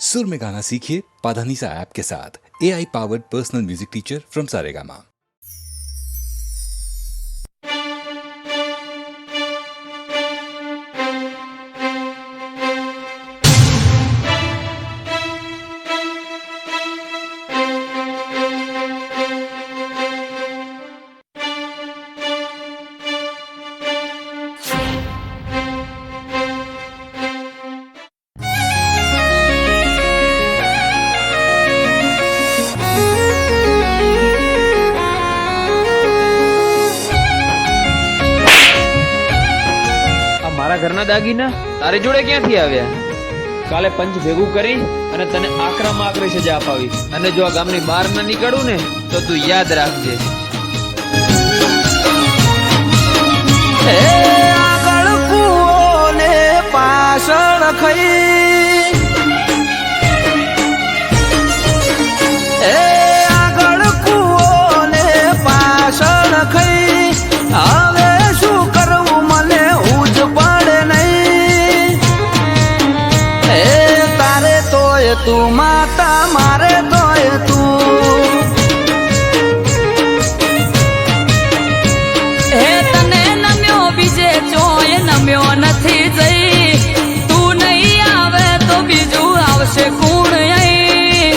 सुर में गाना सीखिए पाधानीसा ऐप के साथ। AI powered personal music teacher from Saregama. મારા ઘરના દાગીના તારી જોડે ક્યાંથી આવ્યા? કાલે પંચ ભેગું કરી અને તને આકરામાં આકરી સજા અપાવી, અને જો આ ગામની બહાર ના નીકળું ને તો તું યાદ રાખજે. આગળ કૂવો ને પાછળ ખઈ, આગળ કૂવો ને પાછળ ખઈ, હવે શું કરવું મને ઉજ પડે નહીં. તારે તોય તું માતા, મારે તોય તું. તને નમ્યો બીજે ચોય નમ્યો નથી જઈ, તું નહીં આવે તો બીજું આવશે કોણ અહીં?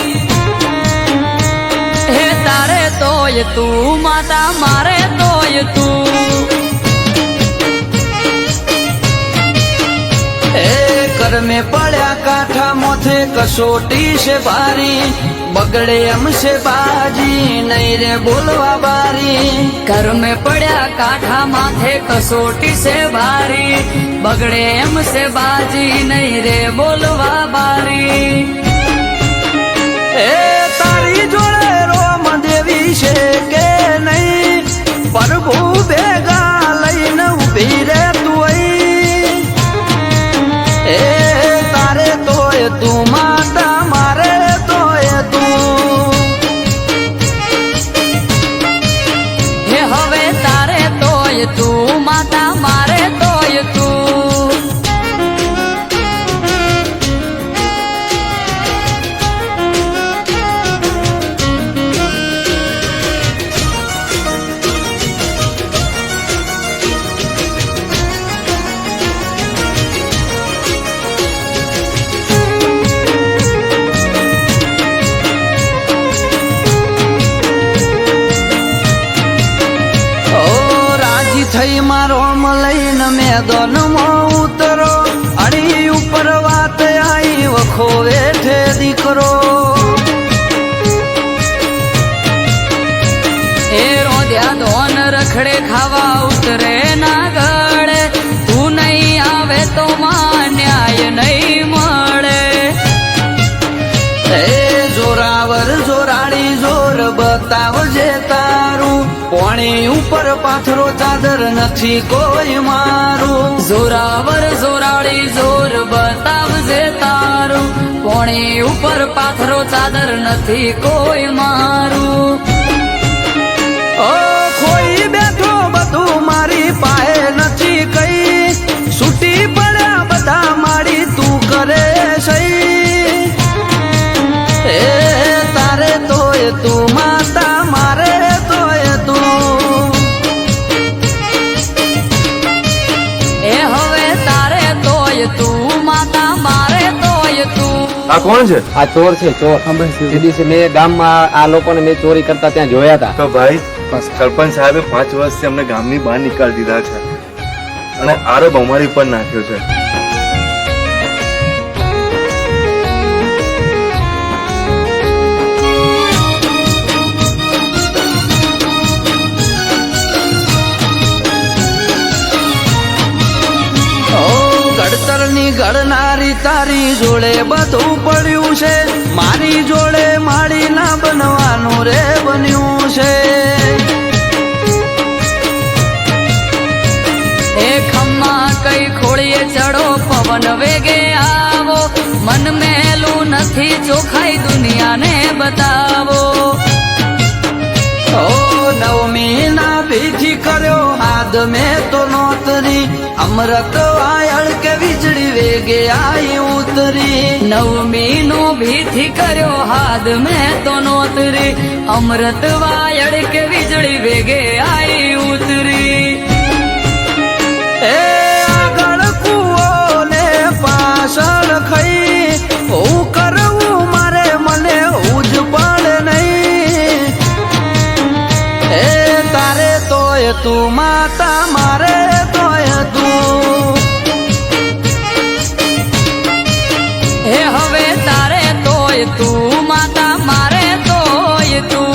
હે તારે તોય તું માતા, મારે તોય તું. ઘર में પડ્યા કાંઠા મોથે કસોટી છે ભારી, બગડે એમ છે બાજી નહીં રે બોલવા બારી. ઘર મેં પડ્યા કાંઠા માથે કસોટી છે ભારી, બગડે એમ છે બાજી નહીં રે બોલવા બારી. તારી જોડે રોમ દેવી છે કે નહીં, પ્રભુ ભેગા લઈને ઉભી રે તું અહીં. તારે તોય તું માતા, મારે તોય તું. હે હવે તારે તોય તું માતા, મારે તોય તું. થઈ મારો લઈને મેદાનમાં ઉતરો, અડી ઉપર વાત આઈ વખો વેઠે દીકરો. એ રોધ્યા ધોન રખડે ખાવા ઉતરે ના ગળે, તું નહીં આવે તો માં ન્યાય નહીં મળે. જોરાવર જોરાડી જોર બતાવજે તારું, પોણી ઉપર પાથરો ચાદર નથી કોઈ મારું. જોરાવર જોરાડી જોર બતાવજે તારું, પોણી ઉપર પાથરો ચાદર નથી કોઈ મારું. ઓ ખોઈ બેઠો બધું મારી પાસે નથી કઈ, છૂટી પડ્યા બધા મારી તું કરે સહી. તારે તોય તું માતા, મારે તોય તું. એ હવે તારે તોય તું માતા, મારે તોય તું. આ કોણ છે? આ ચોર છે, ચોર. એ દિવસે મેં ગામમાં આ લોકોને મેં ચોરી કરતા ત્યાં જોયા હતા. તો ભાઈ સરપંચ સાહેબે 5 વર્ષથી અમને ગામની બહાર નીકાળી દીધા છે અને આરોપ અમારી પર નાખ્યો છે. ઘડતરની ઘડનારી તારી જોડે બધું પડ્યું છે, મારી જોડે માળી ના બનવાનું રે બન્યું છે. એ ખમ્મા કઈ ખોળીએ ચડો, પવન વેગે આવો, મન મેલું નથી ચોખાઈ દુનિયાને બતાવો. નવમી ના ભીથી કર્યો હાથ મેં તો નોતરી, અમૃત વાયળ કે વીજળી વેગે આઈ ઉતરી. નવમી નું लोभी थी करो हाथ में तो नोतरी अमृत वायड़ के बिजली वेगे आई उतरी ए આગળ કૂવો ને પાછળ ખઈ હું કરવું મારે મને ઉજ પડે નહીં એ તારે તોય તું માતા મારે તોય તું હે હવે તારે તોય તું માતા મારે તોય તું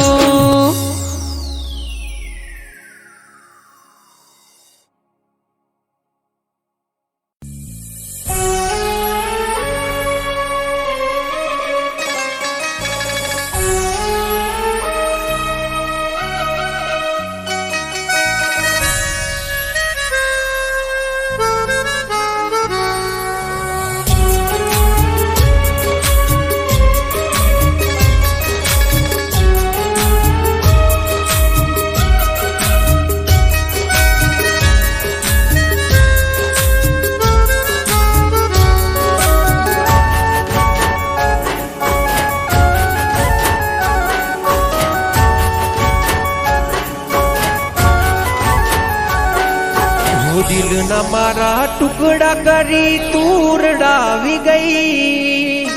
દિલના મારા ટુકડા કરી તું રડાવી ગઈ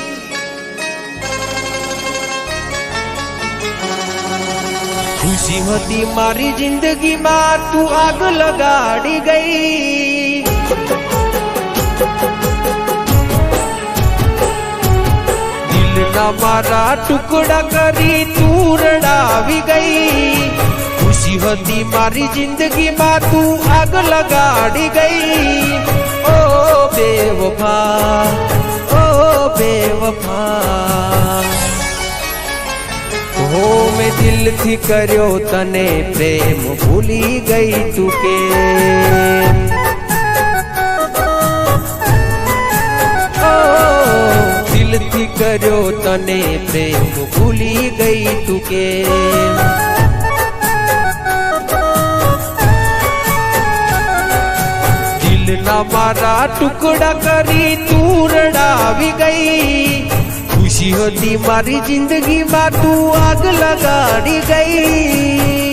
ખુશી હતી મારી જિંદગીમાં તું આગ લગાડી ગઈ દિલના મારા ટુકડા કરી તું રડાવી ગઈ ખુશી હતી મારી જિંદગીમાં તું આગ લગાડી ગઈ ઓ બેવફા ઓ બેવફા હો મેં દિલથી કર્યો તને પ્રેમ ભૂલી ગઈ તું કે દિલથી કર્યો તને પ્રેમ ભૂલી ગઈ તું કે દિલના મારા ટુકડા કરી તું રડાવી ગઈ ખુશી હતી મારી જિંદગીમાં તું આગ લગાડી ગઈ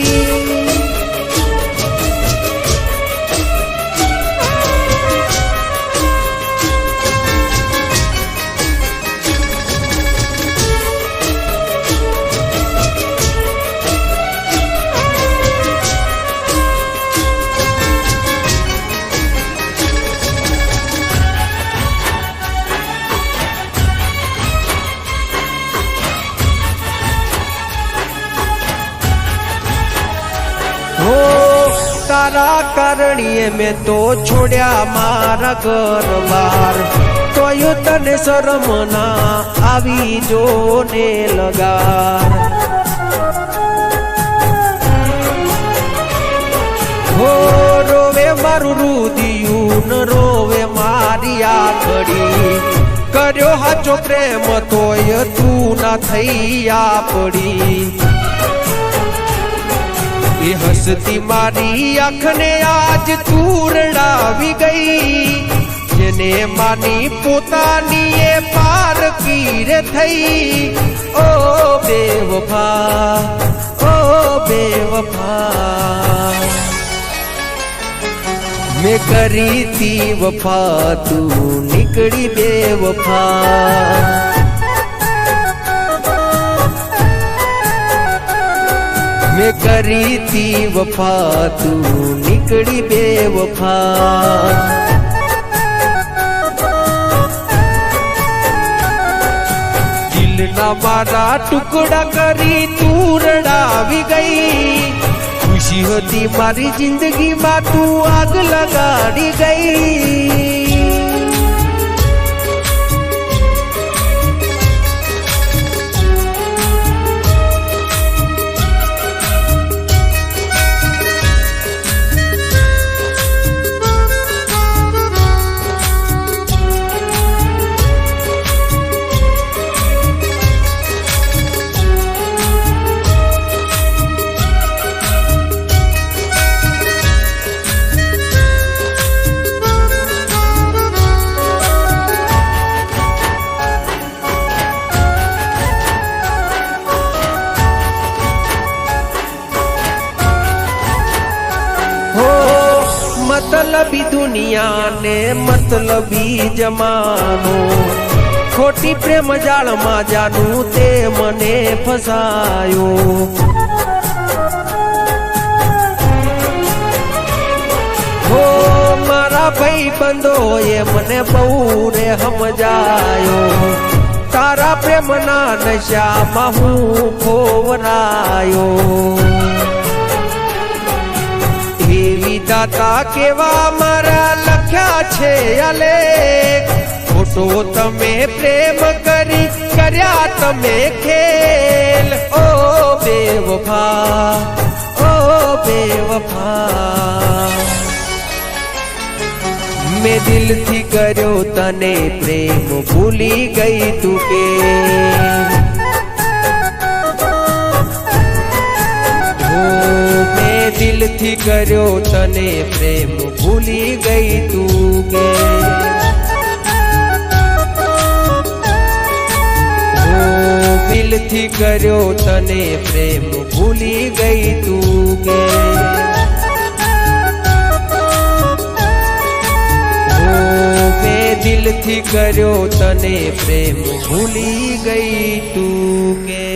તારા કારણીએ મેં તો છોડ્યા મારા ઘર બાર તોય તને શરમ ના આવી જો ને લગાર હો રોવે મારું રુદિયું ન રોવે મારી આખડી કર્યો હાચો પ્રેમ તોય તું ના થઈ આપડી એ હસતી મારી આંખને આજ તું રડાવી ગઈ જેને માની પોતાની એ પારકી રે થઈ ઓ બેવફા ઓ બેવફા મેં કરી તી વફા તું નીકળી બેવફા મેં કરી તી વફા તું નીકળી બેવફા દિલના મારા ટુકડા કરી તું રડાવી ગઈ ખુશી હતી મારી જિંદગીમાં તું આગ લગાડી ગઈ મતલબી દુનિયા ને મતલબી જમાનો, ખોટી પ્રેમ જાળમાં જાનું તે મને ફસાયો. હો મારા ભાઈ બંધો એ મને બહુ રે સમજાયો, તારા પ્રેમના નશામાં હું ખોવરાયો. હે વિધાતા કેવા મારા લખ્યા છે આલેખ, ખોટો તમે પ્રેમ કરી કર્યા તમે ખેલ. ઓ બેવફા, ઓ બેવફા, મેં દિલથી કર્યો તને પ્રેમ ભૂલી ગઈ તું કે. મેં દિલથી કર્યો તને પ્રેમ ભૂલી ગઈ તું કે. દિલથી કર્યો તને પ્રેમ ભૂલી ગઈ તું કે. દિલથી કર્યો તને પ્રેમ ભૂલી ગઈ તું કે.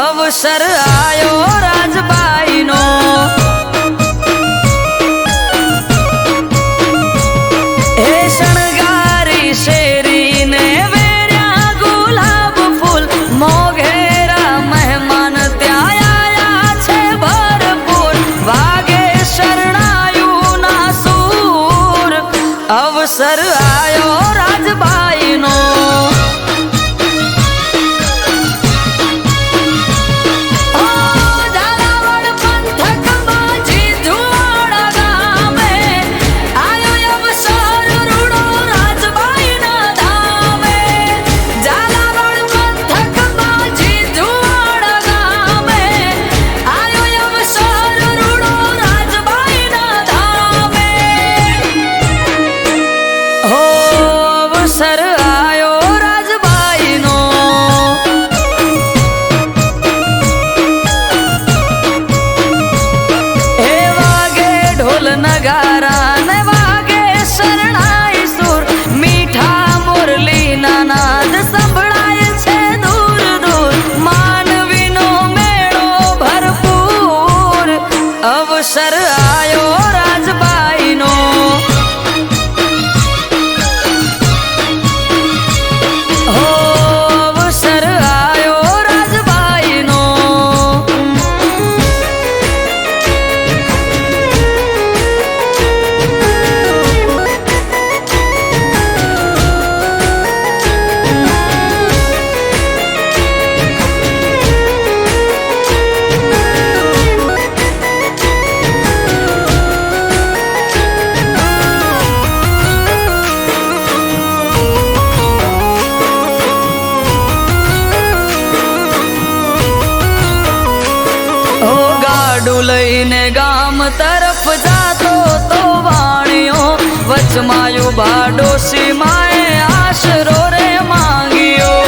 અવસર આયો રાજબાઈ નો, હે શણગારી શેરી ને વેર્યા ગુલાબ ફૂલ, મોઘેરા મહેમાન ત્યાં આયા છે ભરપૂર. વાગે શરણાયું ના સૂર, અવસર આયો રાજબાઈ નો. અવસર આયો રાજબાઈ નો, હે વાગે ઢોલ નગારા ને વાગે શરણાઈ સુર, મીઠા મુરલી ના નાદ સંભળાય છે દૂર દૂર. માનવીનો મેળો ભરપૂર, અવસર આયો રાજબાઈ નો. લઈને ગામ તરફ જાતો તો વાણિયો, વચમાં ઉભા ડોશી માએ આશરો રે માંગ્યો.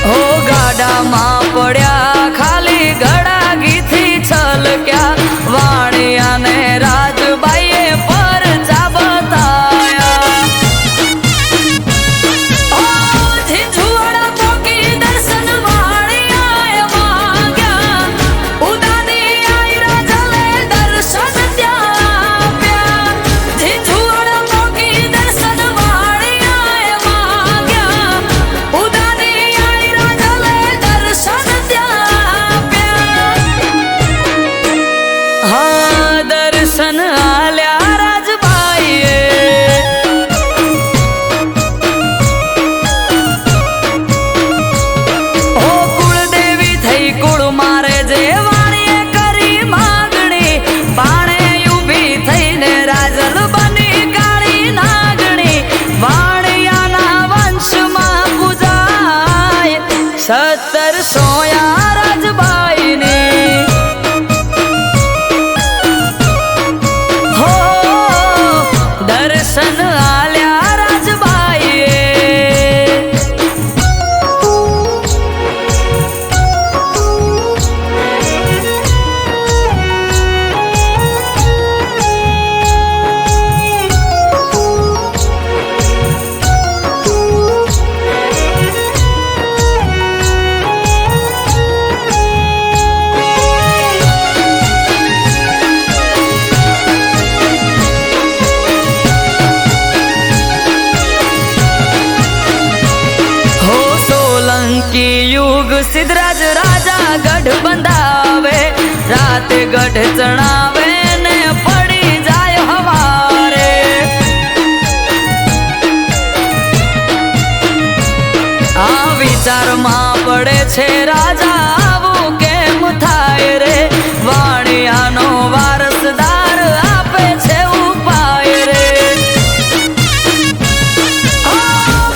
હો ગાડામાં પડ્યા ખાલી ગળાગીથી છલક્યા, વાણિયાને રાજબાઈએ પરચા બતાયા. દર્શન વાણિયાએ માંગ્યા, ઉદાની સોલંકી યુગ સિદ્ધરાજ રાજા ગઢ બંધાવે, રાતે ગઢ ચણાવે ને પડી જાય હવારે. આ વિચારમાં પડે છે રાજા આવું કેમ થાય રે, વાણિયાનો વારસદાર આપે છે ઉપાય રે.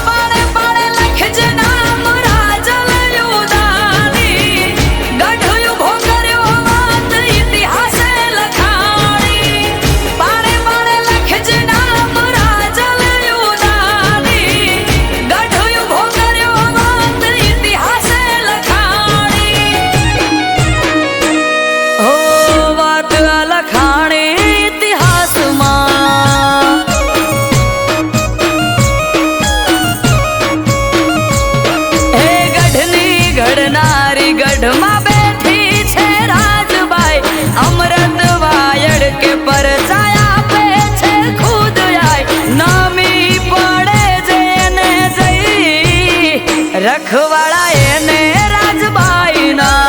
પાડે પાડે લખજે નામ રાજલ યુદાની, ગઢ ઉભો કર્યો વાત ઇતિહાસે લખાણી. પાડે પાડે લખજે નામ રાજલ યુદાની, ગઢ ઉભો કર્યો વાત ઇતિહાસે લખાણી. હો વાત લખાણી ઇતિહાસમાં. હે ગઢની ઘડનારી ગઢમાં બેઠી છે રાજબાઈ, અમૃત વાયડ કે પરચાય આપે છે ખુદ આય. નમી પડે જેને જઈ રખવાળા એને રાજબાઈના.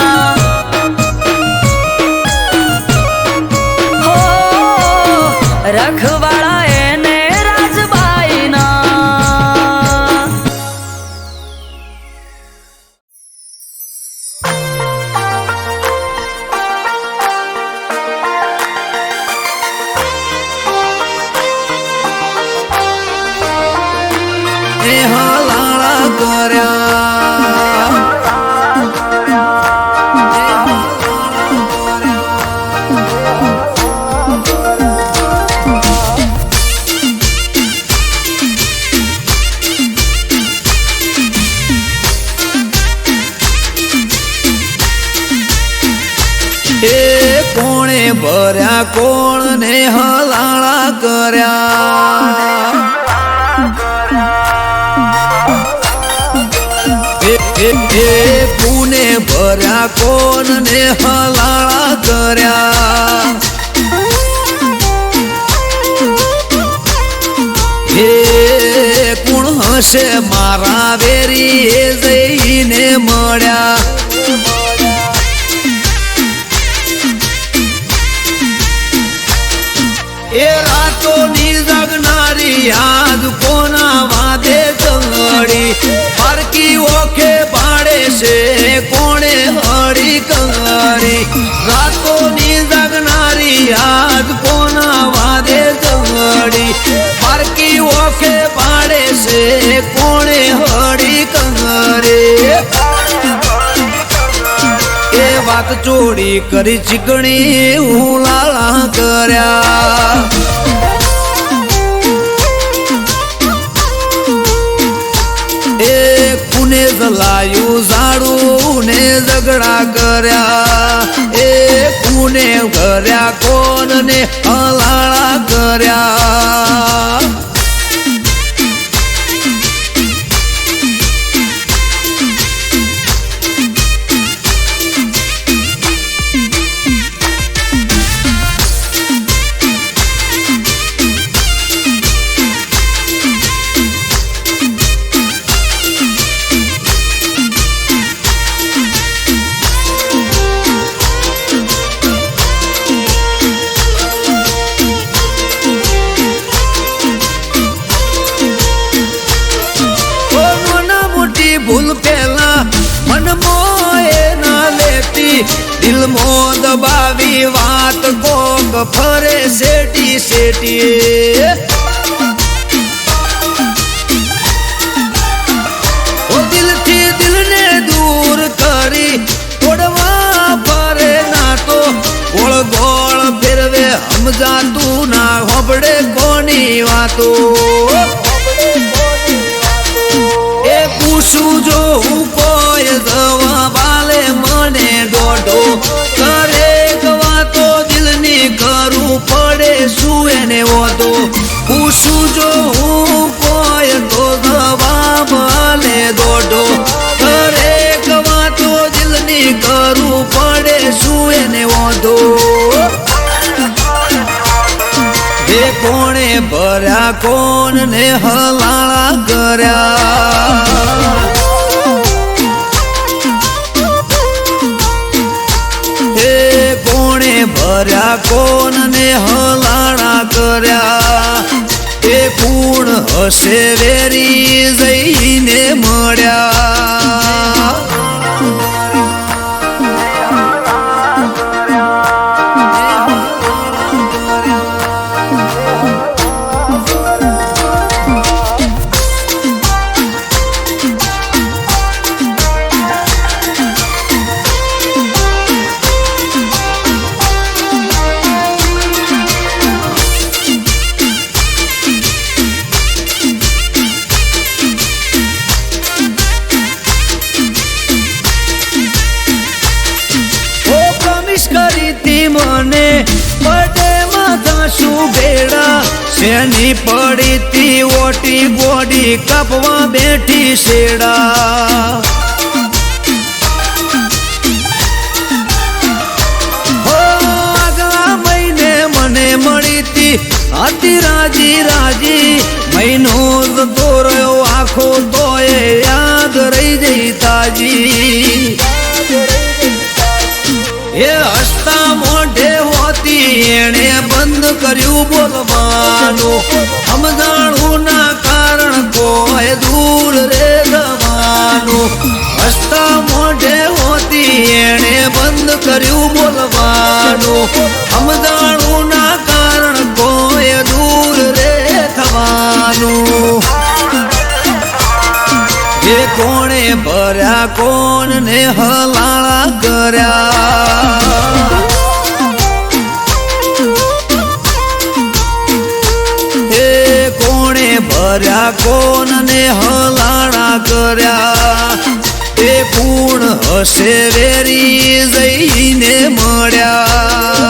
હો રખવાળા એને રાજબાઈના. એ હલાળા કર્યા એ કોણે ભર્યા કોણ ને હલાળા કર્યા. પુને ભર્યા કોણ ને હલાળા કર્યા. હે કોણ હશે મારા વેરી એ જઈને મળ્યા. એ રાતોની જગનારી યાદ કોના વાદે ચંગડી, પારકી ઓખે પાડે છે કોણે હળી કંગરી. રાતોની જગનારી યાદ કોના વાદે ચંગડી, પારકી ઓખે પાડે છે કોણે હળી કંગરી. એ વાત ચોરી કરી ચીકણી હું લાળા કર્યા. એ કુને જલાયું ઝાડું ને ઝઘડા કર્યા. એ કુને કર્યા કોણ ને હલાળા કર્યા. ભૂલ પેલા મન મોએ ના લેતી, દિલ મો દબાવી વાત કોક ફરે શેટી શેટી. ઓ દિલથી દિલને દૂર કરી તોડવા ફરે ના તો ગોળ ગોળ ફેરવે સમજાતું ના હોબડે કોની વાતો. એ પૂછું જો હું કોઈ જવાબ આલે મને દોઢો કરે વાતો દિલની કરું પડે શું એને વાતો. પૂછું જો હું કોઈ તો જવાબ આલે દોઢો કરે વાતો દિલની કરું પડે શું એને વાતો. હે કોણે ભર્યા કોણ ને હલાળા કર્યા. ભર્યા કોણ ને હલાણા કર્યા એ કુણ હશે વેરી જઈને મળ્યા મને બડે માં શું ભેડા શેની પડી તી ઓટી બોડી કપવા બેઠી શેડા હો આગલા મહિને મને મળી તી હતી રાજી રાજી મહિનો દોર્યો આખો તોય યાદ રહી જઈ તાજી એ હસતા મોઢે હોતી એણે બંધ કર્યું બોલવાનું સમજાણું ના કારણ કોઈ દૂર રે જવાનું હસતા મોઢે હોતી એણે બંધ કર્યું બોલવાનું સમજાણું ના કારણ કોઈ દૂર રે થવાનું એ કોણે ભર્યા કોણ ને હલાળા કર્યા એ કોણે ભર્યા કોણ ને હલાળા કર્યા એ કુણ હશે વેરી જઈને મળ્યા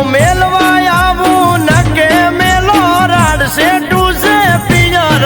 મેલવા આવું નકે મેલો રાડ છે ટુસે પિયા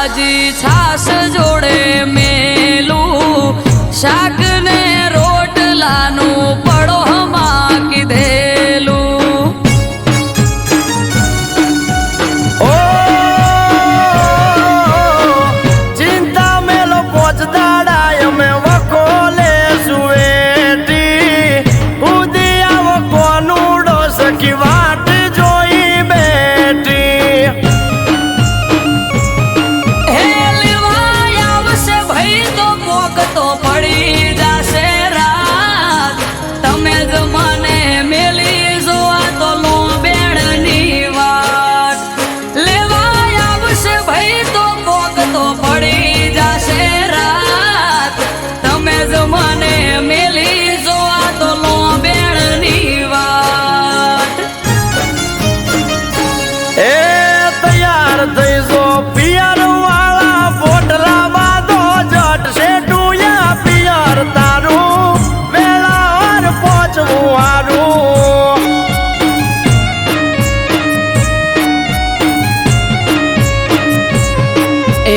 તાજી છાસ જોડે મેલું શાક ને રોટલાનું પડોમાં કીધેલું. ઓ ચિંતા મેલો પોચદાડા અમે વખોલે સુવેટી ઉદી આવો કોનુડો સખી વાટ જોઈ બેઠી. હે લેવાય આવશે ભાઈ તો પોક તો પડી જાશે રાત. તમે જ મને મેલી જોવા તો લો બેડની વાત. લેવાય આવશે ભાઈ તો પોક તો પડી જાશે રાત. તમે જ મને મેલી જોવા તો લો બેડની વાત. એ તૈયાર થઈ જો પિયર વાળા પોટલા બાંધો જટ શેઠુયા પિયર તારું વેળાવાર પહોંચવું હારું.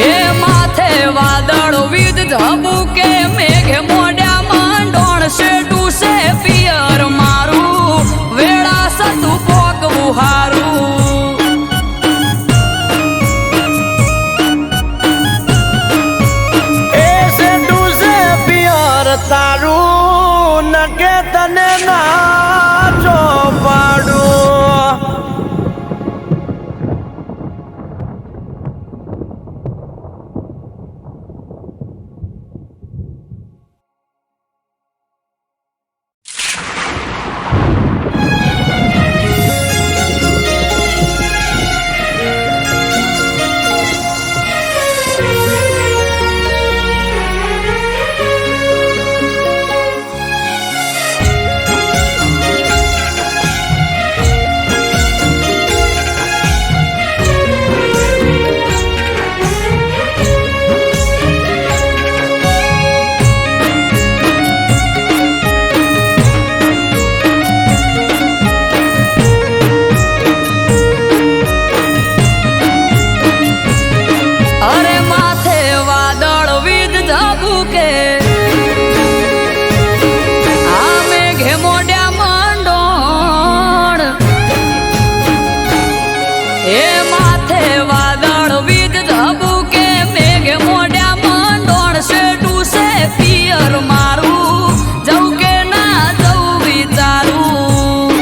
એ માથે વાદળ વિધ ઝબુકે મેઘે મોઢા માંડોણ શેઠું છે પિયર મારું વેળા સતું પોકવું હારું. એ શેઠું છે પિયર તારું નકે તને નાચો પાડું. અરે માથે વાદળ વિધ ઝબુકે આ મેઘે મોઢા માંડોણ. એ માથે વાદળ વિધ ઝબુકે મેઘે મોઢા માંડોણ શેઠું છે પિયર મારું જવું કે ના જવું વિચારું.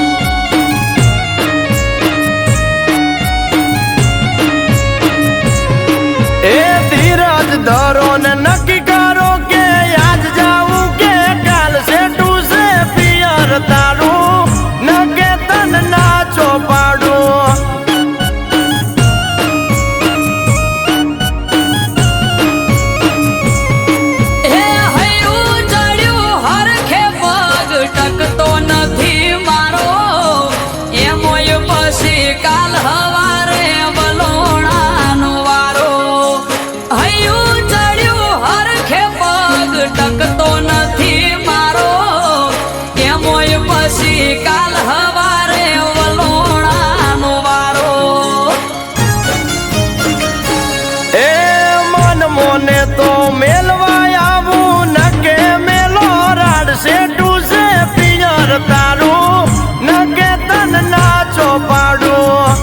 એ ધીરજ ધરો ને નક્કી કરો કે આજ જાવું કે કાલ શેઠું છે પિયર તારું નકે તન નાચો પાડું. હે હૈયું ચડ્યું હરખે પગ ટકતો નથી મારો એમોય પછી કાલ હવારે વલોણાનો વારો. હૈયું ચડ્યું હરખે પગ ટકતો નથી મારો એમોય પછી કાલ હવારે વલોણાનો વારો. એ મન મોને તો મેલવા આવું નકે મેલો રાડ શેઠું છે પિયર તારું નકે તન નાચો પાડું.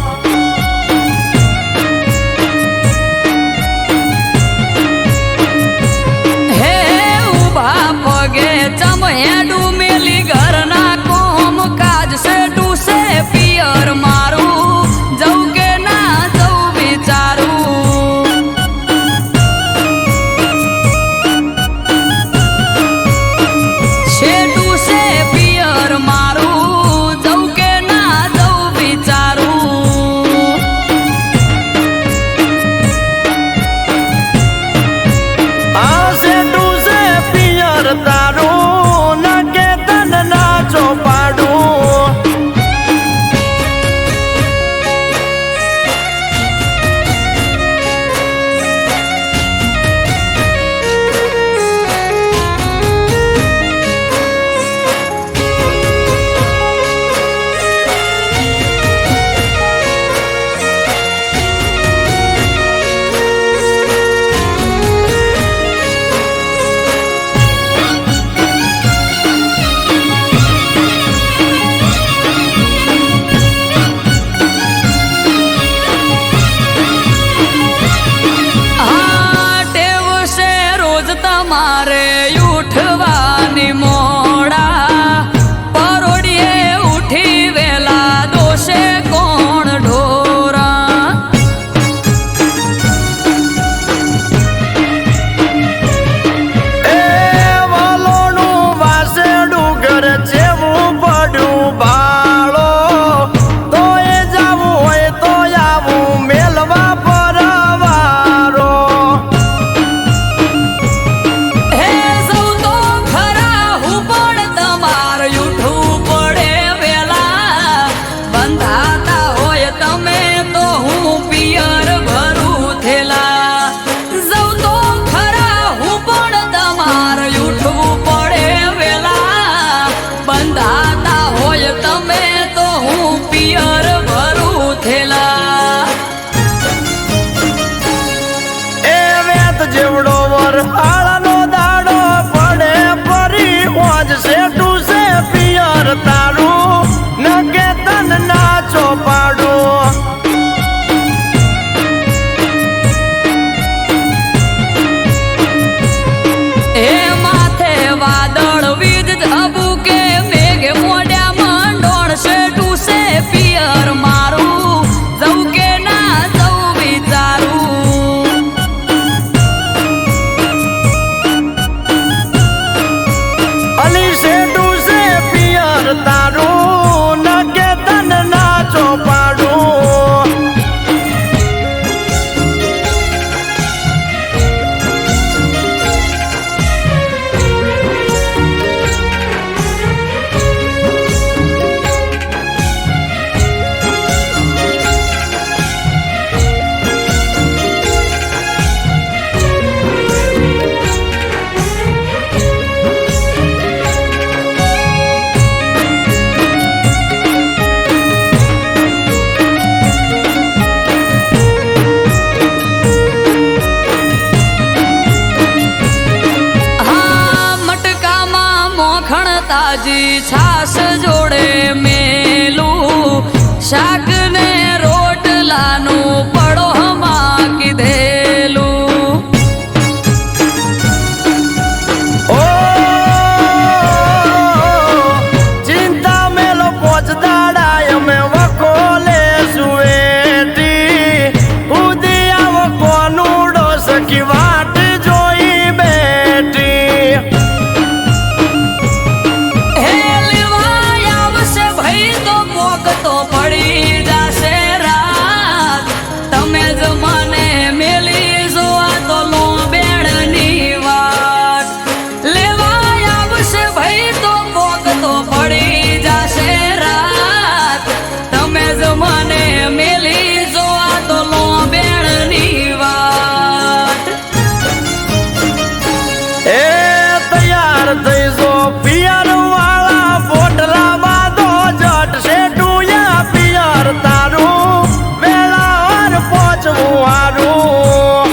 મારે ઉઠવાની મોડા પરોડીએ ઉઠી વેલા દોષે કોણ ઢોરા એ વાલોનું વાસેડું ઘર જેવું પડ્યું ભાળો તો એ જાવું હોય તો આવું મેલવા પરવારો હે સૌ તો ખરા હું પણ તમાર ઉઠવું પડે વેલા બંધાતા હોય તમે તો હું પિયર ભરું થેલા સૌ તો ખરા હું પણ તમાર ઉઠવું પડે વેલા બંધાતા હોય તમે તો હું પિયર ભરું થેલા એ વેત જેવડો વર હાળનો દાડો પડે પરી હોજ સેટું છે પિયર તારું નકે તન નાચો પાડું એ માથે વાદળ વીજ ધબુકે મેઘ મોઢ્યા મંડોળ છે ટુસે પિયર મારું જવું કે ના જવું વિચારું અલી સેટું છે પિયર તારું નકે તન નાચો પાડું હા મટકામાં મોખણ તાજી છાસ જોડે મેલું શાક ને રોટલાનું પડોહમાં કીધેલું ઓ ચિંતા મેલો પોચ દાડાય અમે વખોલે સુએટી ઉદી આવો કોનુડો સખી વાટ જોઈ બેઠી હે લેવાય આવશે ભાઈ તો પોક તો પડી જાશે રાત તમે જ મને મેલી જોવા તો લો બેડની વાત લેવાય આવશે ભાઈ તો પોક તો પડી જાશે રાત તમે જ મને મેલી જોવા તો લો બેડની વાત એ તૈયાર થઈ જો પિયર વાળા પોટલા બાંધો જટ સેટું યા પિયર તારું વેળાવાર પહોંચવું હારું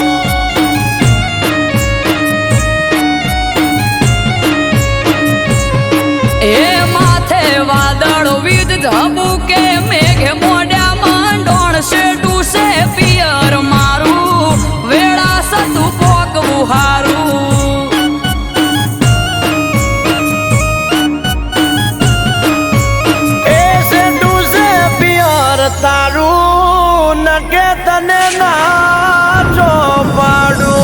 એ માથે વાદળ વીજ ધબુકે મેઘ મોઢ્યા માંડોણ શેટું છે પિયર મારું વેળા સતું પોકવું હારું એ સેટું છે પિયર તારું નકે તને નાચો પાડું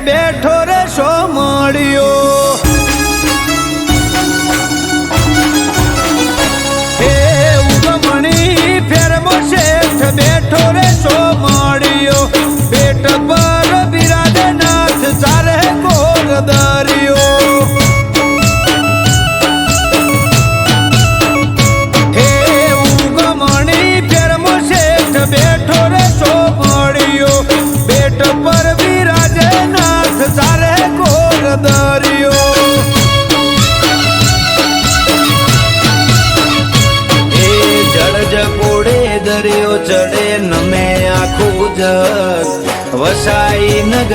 બેઠો રે શો મળ્યો એ ઉગમણી ફેરમો શેઠ બેઠો રે શો મળ્યો પેટ પર બિરાજે નાથ ચારે ગોર દરિયો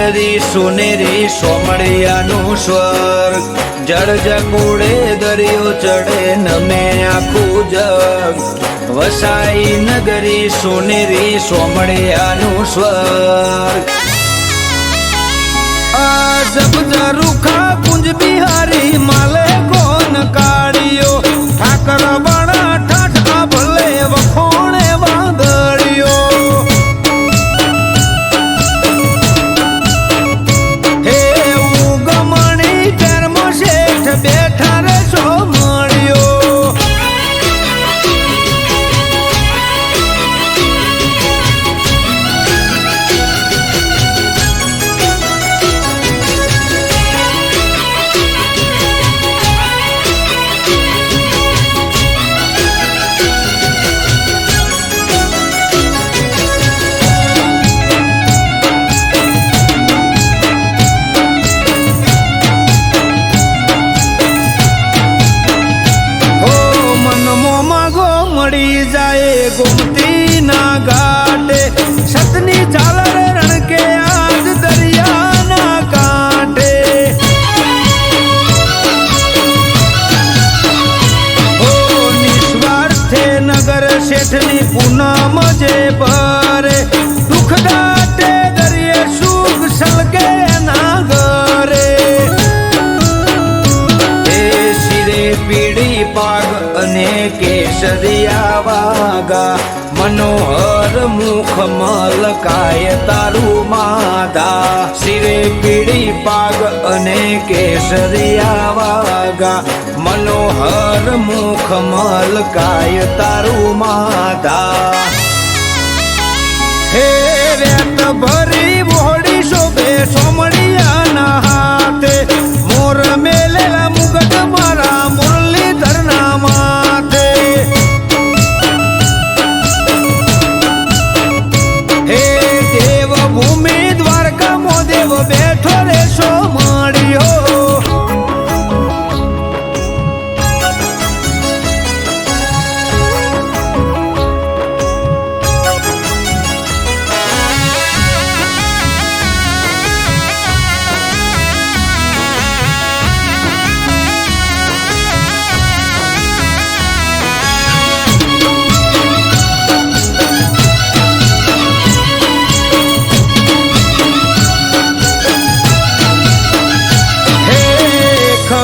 નગરી સોનેરી સોમળિયાનું સ્વર્ગ જળ જકુડે દરિયો ચડે નમે આખું જગ વસાઈ નગરી સોનેરી સોમળિયાનું સ્વર્ગ અજબ ઝરૂખા કુંજ બિહારી માલે કોન કાળિયો ઠાકર બડા ઠાઠા ભલે વખોણે વાદળિયો હે ઉગમણી કર્મ શેઠ બેઠા રે સોમળિયો મળી જાય ગોમતી ના ઘાટે સતની ઝાલર રણકે આજ દરિયાના કાંઠે ઓ નિસ્વાર્થે નગર શેઠની પૂનમ જે ભરે દુઃખ દાટે દરિયે સુખ સલકે ના ઘરે એ શિરે પીડી પાગ અને કેસરિયા વાગા મનોહર મુખ મલકાય તારું માધા શિરે પીડી પાગ અને કેસરિયા વાગા મનોહર મુખ મલકાય તારું માધા હે રેત ભરી બોડી શોભે સોમળિયાના હાથે મોર મેલેલા મુગટ મારા મુરલીધરના માથે હે દેવભૂમિ દ્વારકા મો દેવ બેઠો રે સોમળિયો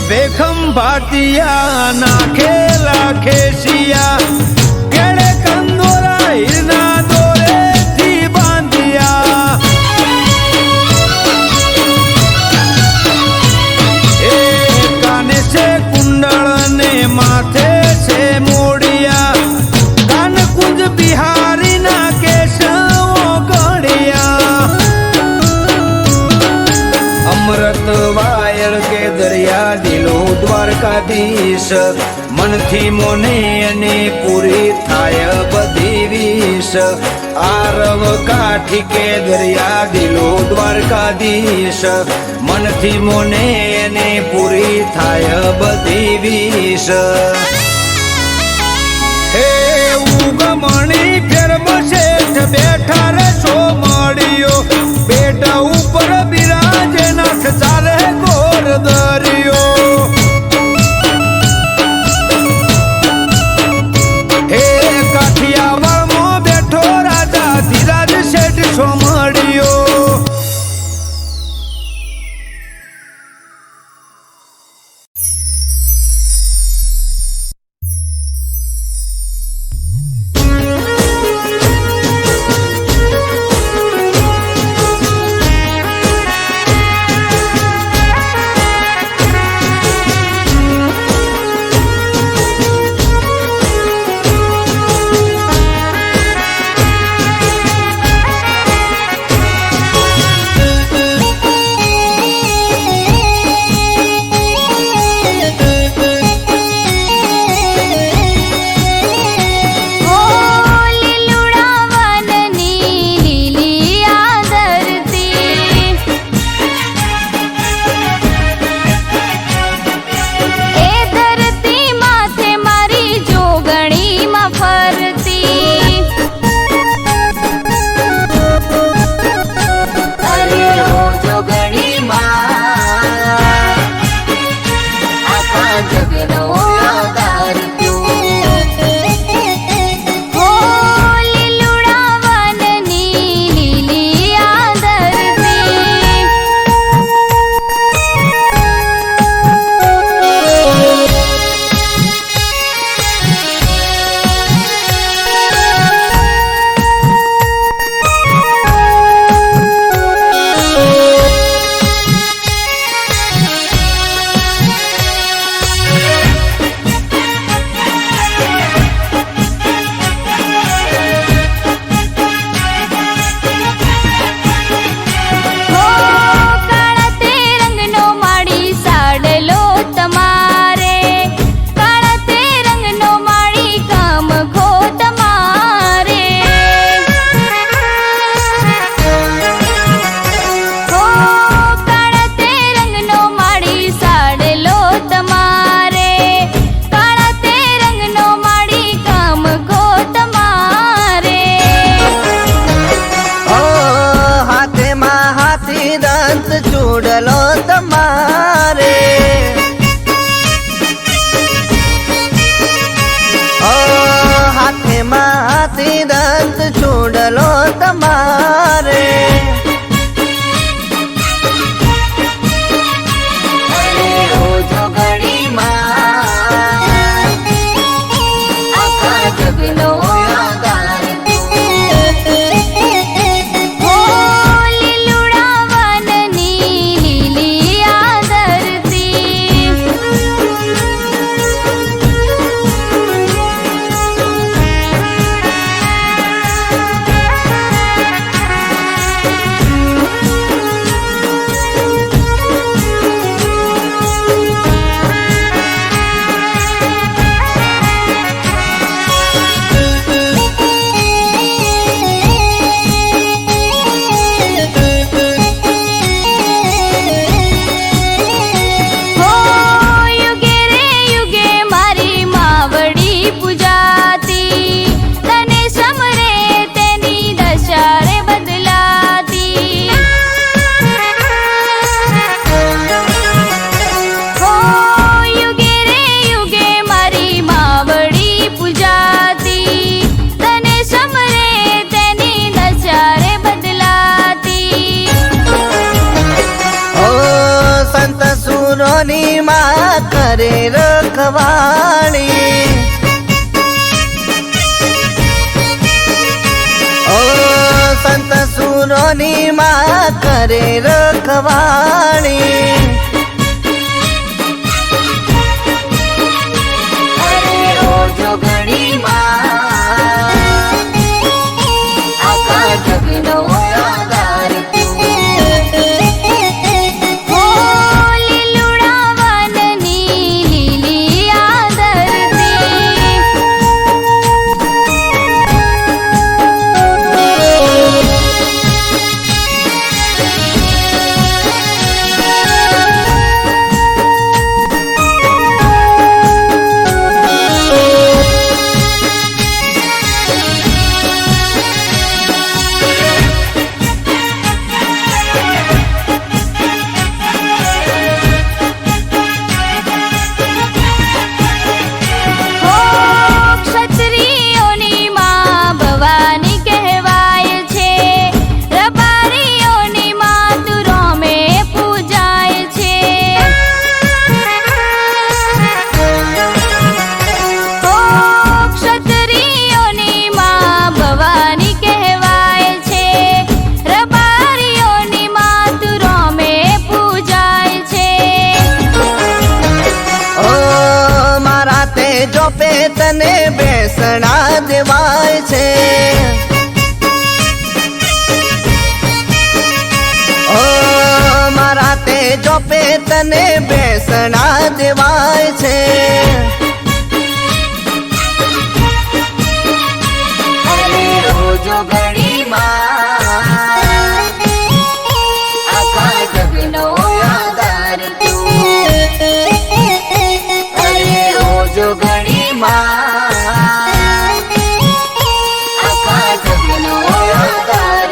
બેખમ ભાટિયા નાખેલા ખેસિયા કેળે કંદોરા હીરના દોરેથી બાંધિયા એ કાને છે કુંડળ ને માથે છે મોડિયા કાન કુંજ બિહારી ના કેશવો ગળિયા અમૃત વાયર કે દરિયા દિલો દ્વારકાધીશ મનથી મોને અને પૂરી થાય બધી વિશ આરવ કાઠી કે દરિયા દિલો દ્વારકાધીશ મનથી મોને અને પૂરી થાય બધી વિશ હે ઉગમણી ફેરમ શેઠ બેઠા રે સોમળિયો બેટા ઉપર બિરાજે નાથ ચાલે ગોર દરિયો હે કાઠિયાવાડમાં બેઠો રાજા ધીરાજ શેઠ સોમળિયો તમારે હાથેમાં હાથી દંત ચૂડલો તમારે રોજો ઘડીમાં આખા જગનો આધાર હો લીલુડા વનની લીલી આદરતી હો યુગે રે યુગે મારી માવડી પૂજાતી તને સમરે તેની દશા રે બદલાતી હો યુગે રે યુગે મારી માવડી પૂજાતી તને સમરે તેની દશા રે બદલાતી ઓ સંત સુરોની માં કરે રખવાળી ઓ સંત સુરોની માં કરે રખવાળી અરે રોજો ઘડીમાં આખા જગનો આધાર હો લીલુડા વનની લીલી આદરતી હો ક્ષત્રિયોની માં ભવાની કહેવાય છે રબારીઓની માં તું રોમે પૂજાય છે હો ક્ષત્રિયોની માં ભવાની કહેવાય છે રબારીઓની માં તું રોમે પૂજાય છે ઓ મારા તે જોપે તને બેસણા દેવાય છે ઓ મારા તે જોપે તને બેસણા દેવાય છે અરે રોજો ઘડીમાં આખા જગનો આધાર અરે રોજો ઘડીમાં આખા જગનો આધાર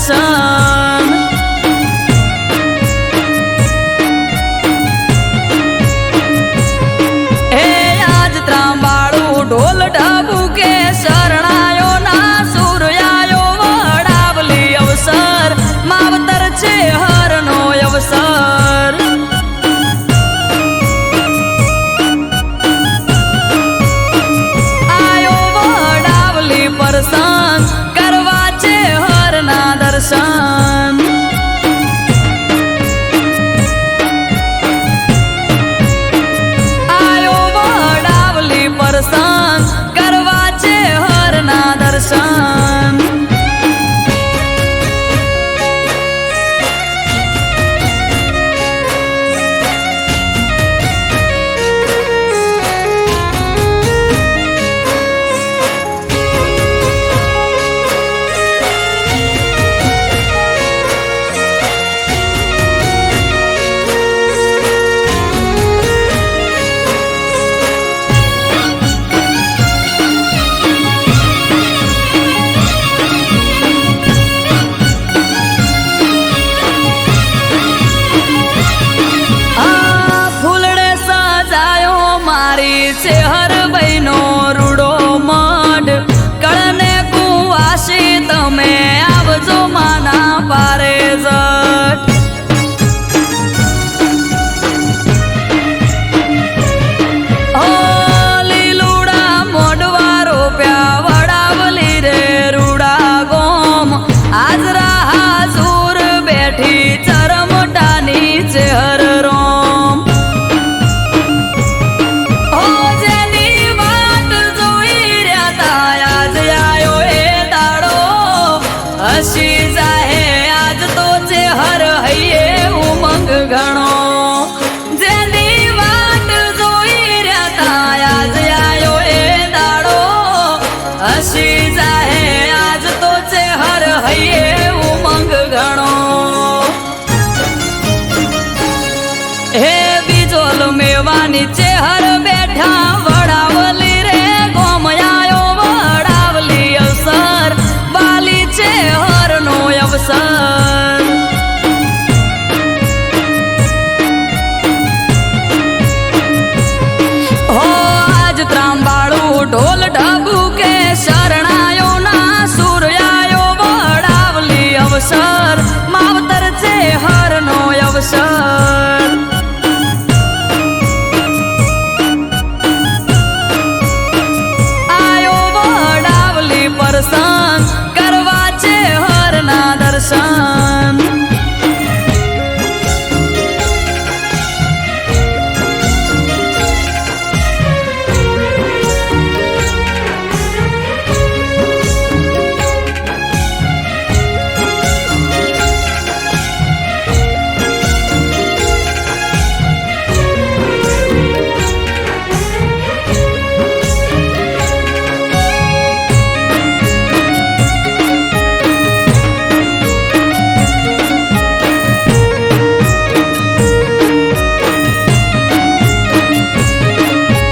દર્શન હે આજ ત્રાંબાળું ઢોલ ઢબુ કે શરણાયો ના સૂર્યાયો વડાવલી અવસર માવતર છે હરનો અવસર આયો વડાવલી પરસન કરવા છે હરના દર્શન આયો વડાવલી પરસન કરવા છે હરના દર્શન ફૂલડે સજાયો મારી છે હરભાઈનો રૂડો મઢ કળને કુવાસી તમે આવજો માના પારે જટ ઓ લીલુડા મોઢવા રોપ્યા વડાવલી રે રૂડા ગોમ હાજરા હાજુર બેઠી ચરમટાની છે હર રોમ ઓ જેની વાત જોઈ રહ્યા તા આજ આયો એ દાડો હસી જાહે આજ તો છે હર હૈયે ઉમંગ ઘણો જેની વાત જોઈ રહ્યા તા આજ આયો એ દાડો હસી જાહે આજ તો છે હર હૈયે ઉમંગ ઘણો હે બીજોલ મેવાની ચેહર બેઠા વડાવલી રે ગોમયાયો વડાવલી અવસર બાલી છે હરનો અવસર હો આજ ત્રાંબાળું ઢોલ ઢબુ કે શરણાયો ના સૂર્યાયો વડાવલી અવસર માવતર છે હરનો અવસર આયો વડાવલી પરસન કરવા છે હરના દર્શન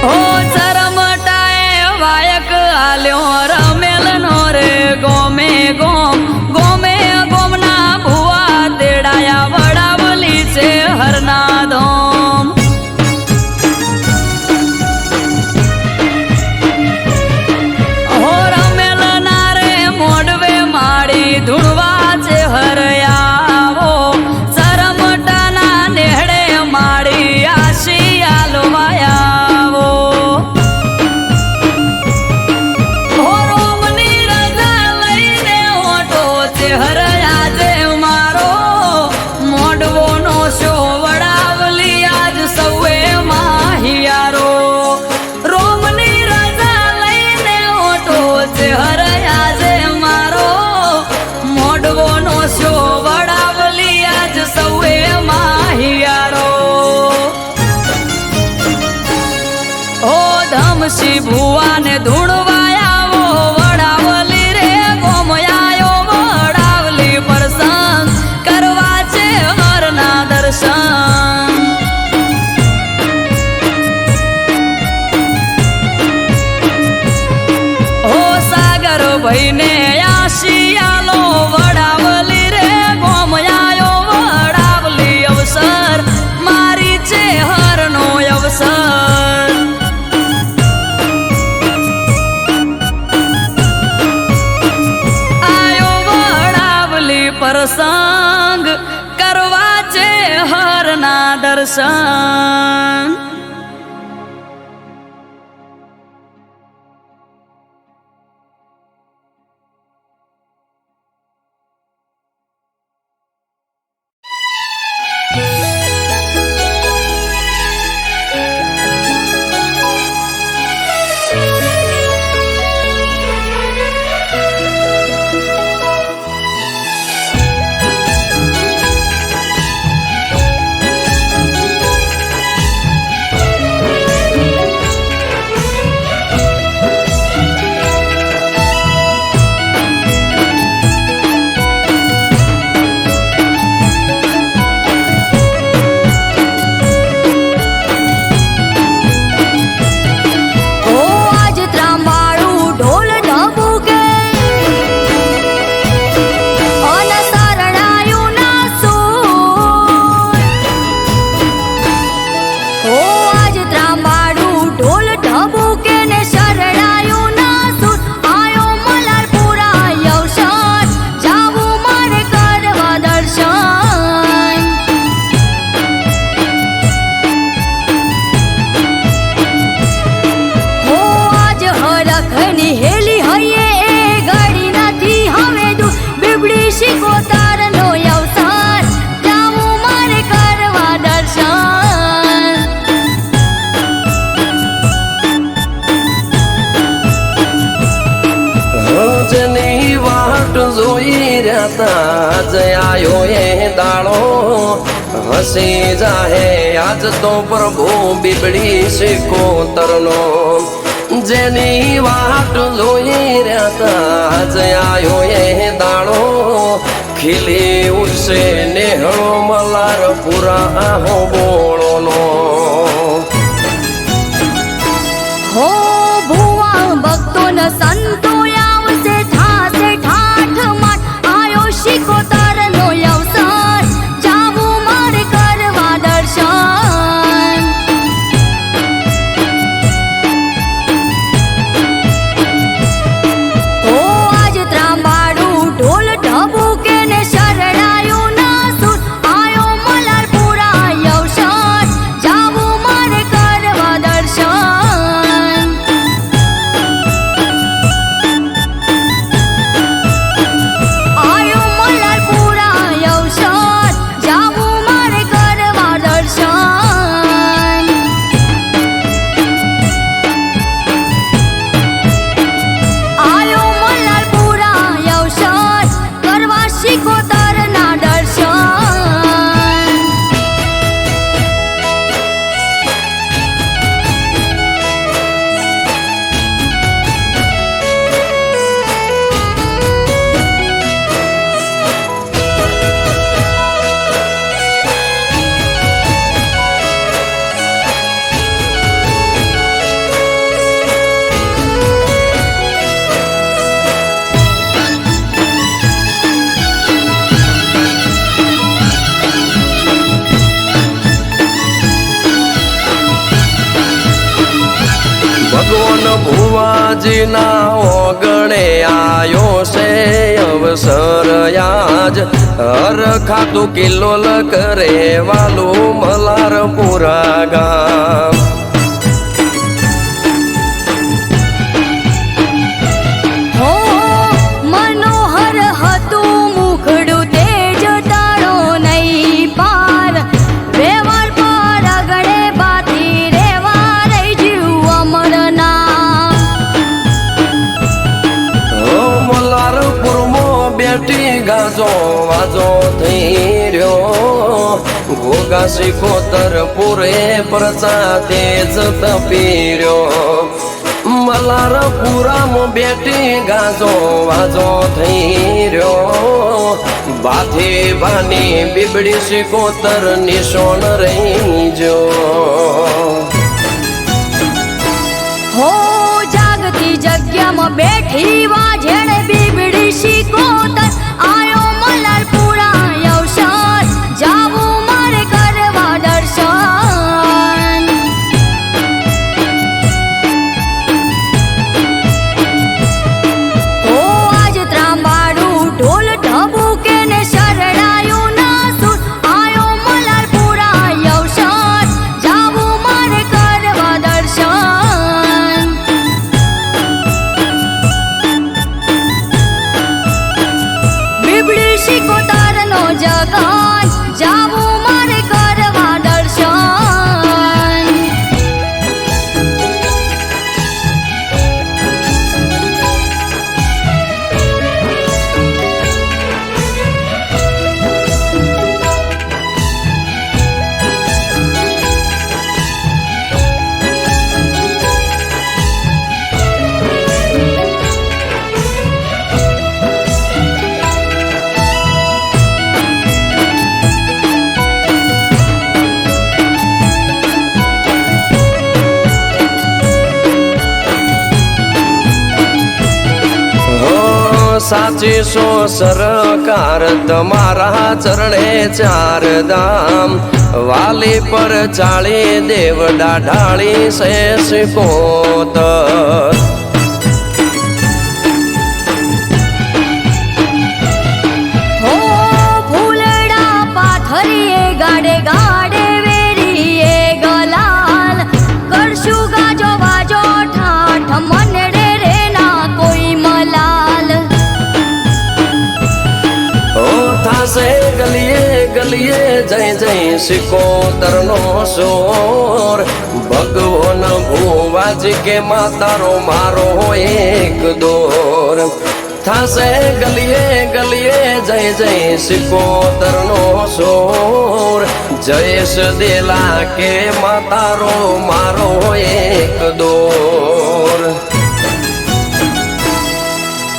ઓ ચરમટાએ વાયક આલ્યો રમેલનો રે ગોમે ગોમ ગોમે ગોમના ભુવા તેડાયા વડાવલી છે હરના ધોમ હો રમેલના રે મોડવે માડી ધૂણવા છે હરયાવો ચરમટાના નેહડે માડી આશી આલવાયાવો હો રોમની રજા લઈને ઓટો છે હરયાજે મારો મોડવોનો શો વડાવલી આજ સૌએ માહિયારો રોમની રજા લઈને ઓટો છે હરયાજે મારો મોડવોનો શો વડાવલી આજ સૌએ માહિયારો ઓ ધમસી ભુવાને ધૂણવાયાવો વડાવલી રે ગોમયાયો વડાવલી પરસંગ કરવા છે હરના દર્શન ઓ સાગર ભાઈને આશિયાલો વડાવલી પ્રસંગ કરવા છે હરના દર્શન. આયો એ દાડો હસી જાહે આજ તો પ્રભુ બીબડી શિકોતરનો જેની વાટ જોઈ રહ્યા આજ આયો એ દાડો ખીલી ઉઠશે નેહળો મલાર પૂરા આહો બોળોનો. હો ભુવા ભક્તો ન સંતો આવશે થાશે ઠાઠ માટ આયો શિકોતર નો અવસર જાવું મારે કરવા દર્શન. ઓ આજ ત્રાંબાડું ઢોલ ઢબુકે ને શરણાયું ના સુર આયો મલારપુરા અવસર જાવું મારે કરવા દર્શન. આયો મલારપુરા અવસર જાવું મારે કરવા દર્શન. આયો મલારપુરા અવસર કરવા શિકોતર ના દર્શન. ભગવાન ભુવાજીના ઓગણે આયો છે અવસર આજ હર ખાતું કિલ્લોલ કરે વાલું મલારપુરા ગામ. હો મનોહર હતું મુખડું તેજ તાળો નહીં પાર વ્યવહાર પર આગળે બાથી રેવા રહી જીવ અમરના. મલારપુરમાં બેઠી ગાજો વાજો થઈ રહ્યો ઘોઘા શિકોતર પૂરે પ્રજા તેજ તપી રહ્યો. મલારપુરામાં બેઠી ગાજો વાજો થઈ રહ્યો બાથી બાની બીબડી શિકોતર નિશોન રહી જો. હો જાગતી જગ્યામાં બેઠી વાજેણ બીબડી શિકોતર આયો મલારપુરા અવસર જાવું મારે કરવા દર્શન. ઓ આજ ત્રાંબાડું ઢોલ ઢબુકે ને શર શિકોતરનો જગન જાવું મારે કરવા દર્શન સાચી સો સરકાર તમારા ચરણે ચાર ધામ વાલી પર ચાળી દેવડા ઢાળી સે શિકોતર હો ફૂલડા પાથરીએ ગાડે ગાડે વેરીએ ગલાલ કરશું ગાજો વાજો ઠાઠ મનડે રે ના કોઈ મલાલ થાશે ગલીએ ગલીએ જય જય શિકોતરનો સોર ભગવાન ભુવાજી કે માતારો મારો એક દોર થાશે ગલીએ ગલીએ જય જય શિકોતરનો સોર જયેશ દેલા કે માતારો મારો એક દોર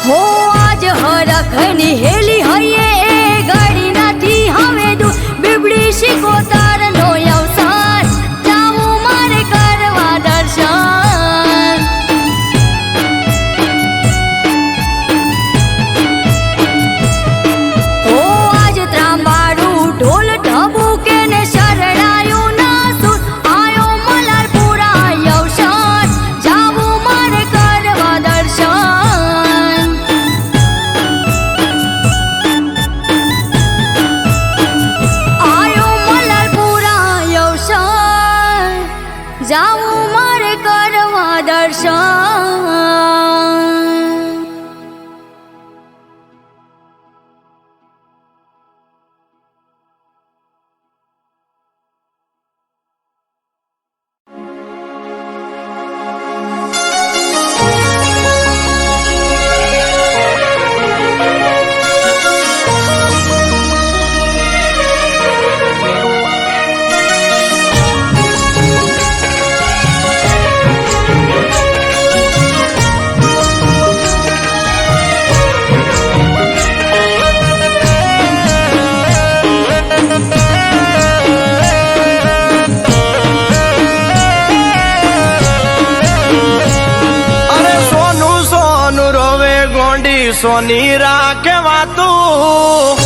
હો આજ હરખની હેલી હૈયે એ ગાડી નથી હવે દૂર બીબડી શિકોતરનો અવસાન જાવું મારે કરવા દર્શન હો આજ ત્રાંબાડું ઢોલ ઢબુકે ને શરણાયું ના સુર આયો મલારપુરા અવસાન જાવું મારે કરવા દર્શન આયો મલારપુરા અવસાન જાવું મારે કરવા દર્શન અરે સોનું સોનું રોવે ગોંડી સોની રાખે વાતું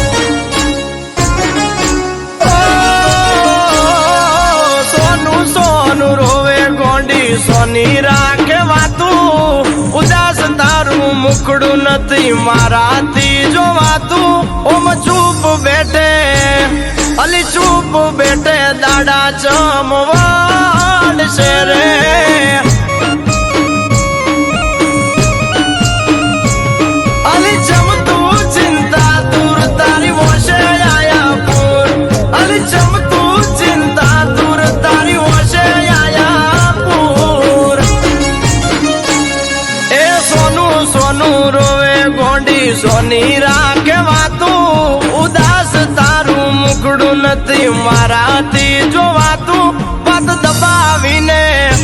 સોનું સોનું રોવે ગોંડી સોની રાખે વાતું ઉદાસ તારું મુખડું નથી મારાથી જોવાતું ઓમ ચૂપ બેઠે અલી ચૂપ બેઠે દાડા ચમવાડ છે રે અલી ચમતું ચિંતા દૂર તારી વોશે આયા પૂર અલી ચમતું ચિંતા દૂર તારી વોશે આયા પૂર એ સોનું સોનું રોવે ગોંડી સોની રાખે વાતું ઉદાસ તારું મુખડું નથી મારાથી જોવાતું વાત દબાવીને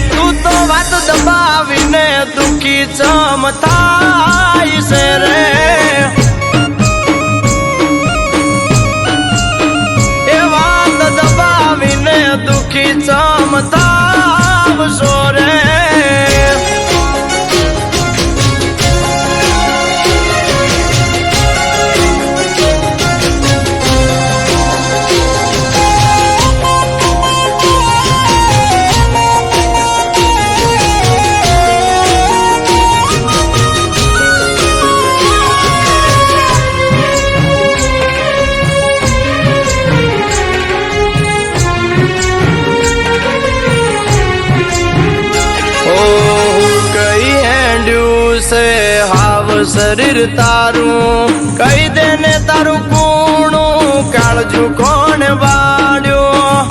તું તો વાત દબાવીને દુખી ચમ થાય છે રે એ વાત દબાવીને દુખી ચમ થાવશો રે શરીર તારું કહી દે ને તારું રાજુ કોણ વાળ્યો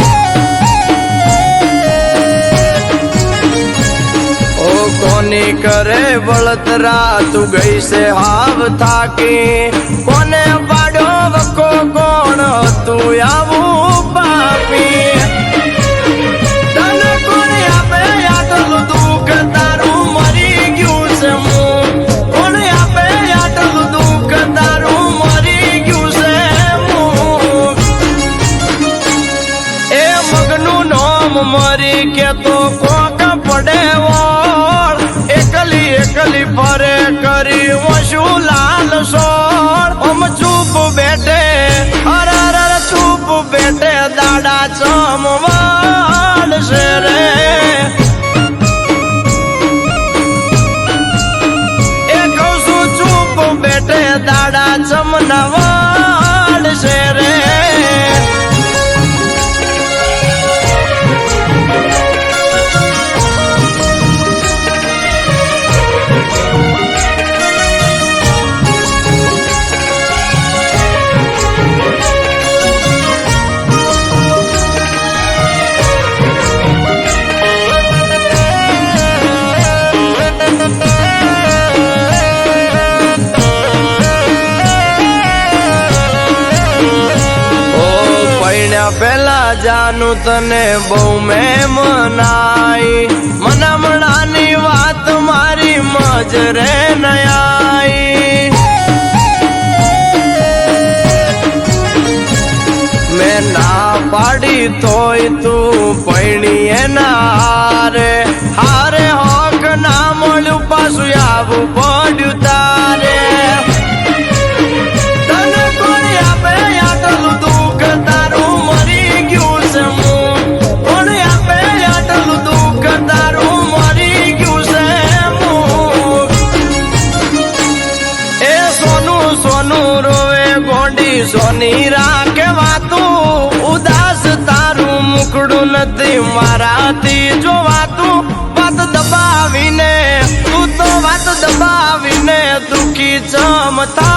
ઓ કોની કરે બળતરા તું ગઈ છે હાવ થાકી કોને પાડ્યો વકો કોણ હતું આવું પાપી તને કોને આપે આટલું દુઃખ તારું મરી ગયું છે મું કોને આપે આટલું દુઃખ તારું મરી ગયું છે મું એ મગનું નોમ મરી કે તો કોક પડે ઓળ એકલી એકલી ફરે કરી વશું લાલ સોળ ઓમ ચૂપ બેઠે અરે ચૂપ બેઠે દાડા ચમવાડ છે રે એ કહું છું ચૂપ બેઠે દાડા ચમનવાડ છે રે પેલા જાનું તને બહુ મેં મનાઈ મનામણાની વાત મારી મજરે નયાઈ મેં ના પાડી તોય તું પૈણી એના હારે હારે હોક ના મળ્યું પાછું આવું પડ્યું તારે તને કોઈ આપે આટલું દુઃખ તારું મરી ગયું છે મું કોને આપે આટલું દુઃખ તારું મરી ગયું છે મું એ સોનું સોનું રોવે ગોંડી સોની રાખે વાતું ઉદાસ તારું મુખડું નથી મારાથી જોવાતું વાત દબાવીને તું તો વાત દબાવીને દુખી ચમતા